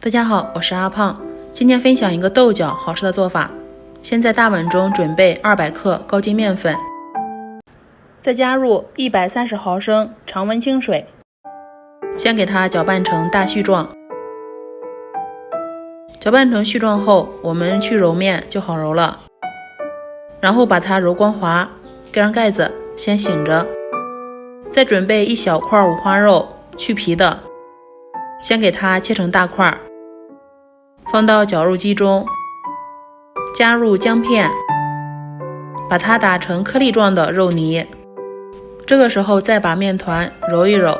大家好，我是阿胖，今天分享一个豆角好吃的做法。先在大碗中准备200克高筋面粉，再加入130毫升常温清水，先给它搅拌成大絮状。搅拌成絮状后，我们去揉面就好揉了。然后把它揉光滑，盖上盖子，先醒着。再准备一小块五花肉，去皮的，先给它切成大块，放到绞肉机中，加入姜片，把它打成颗粒状的肉泥。这个时候再把面团揉一揉，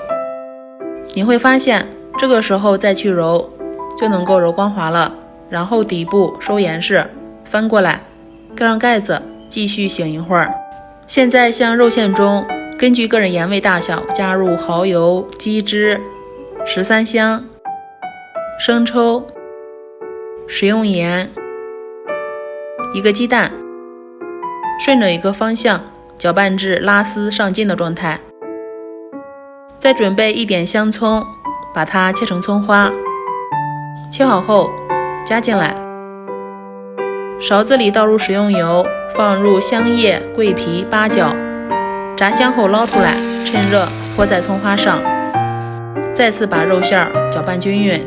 你会发现这个时候再去揉就能够揉光滑了。然后底部收严实，翻过来，盖上盖子，继续醒一会儿。现在向肉馅中根据个人盐味大小加入蚝油、鸡汁、13香、生抽、食用盐、1个鸡蛋，顺着一个方向搅拌至拉丝上劲的状态。再准备一点香葱，把它切成葱花，切好后加进来。勺子里倒入食用油，放入香叶、桂皮、八角，炸香后捞出来，趁热泼在葱花上。再次把肉馅搅拌均匀。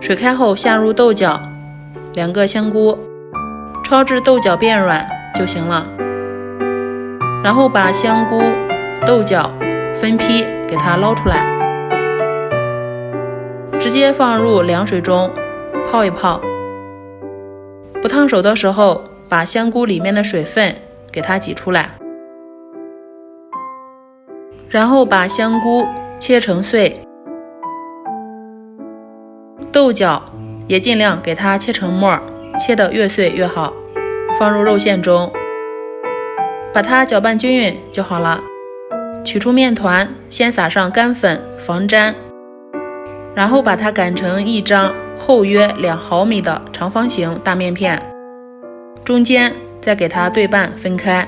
水开后下入豆角、2个香菇，焯至豆角变软就行了。然后把香菇、豆角分批给它捞出来，直接放入凉水中泡一泡。不烫手的时候，把香菇里面的水分给它挤出来，然后把香菇切成碎，豆角也尽量给它切成末，切得越碎越好，放入肉馅中，把它搅拌均匀就好了。取出面团，先撒上干粉防粘，然后把它擀成一张厚约2毫米的长方形大面片，中间再给它对半分开，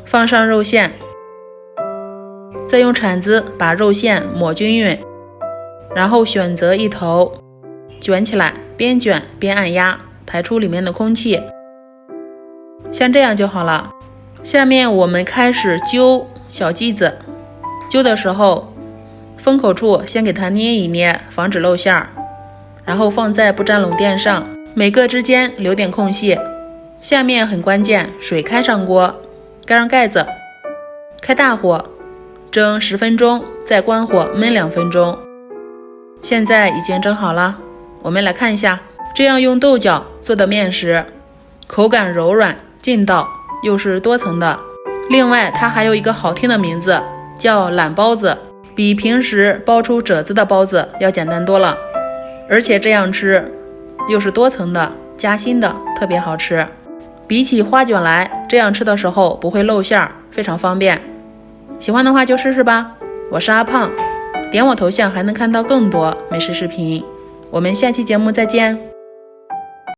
放上肉馅，再用铲子把肉馅抹均匀，然后选择一头卷起来，边卷边按压，排出里面的空气，像这样就好了。下面我们开始揪小剂子，揪的时候封口处先给它捏一捏，防止露馅儿，然后放在不粘笼垫上，每个之间留点空隙。下面很关键，水开上锅，盖上盖子，开大火蒸10分钟，再关火焖2分钟。现在已经蒸好了，我们来看一下。这样用豆角做的面食，口感柔软劲道，又是多层的。另外它还有一个好听的名字，叫懒包子，比平时包出褶子的包子要简单多了，而且这样吃又是多层的夹心的，特别好吃。比起花卷来，这样吃的时候不会露馅儿，非常方便。喜欢的话就试试吧。我是阿胖，点我头像还能看到更多美食视频。我们下期节目再见。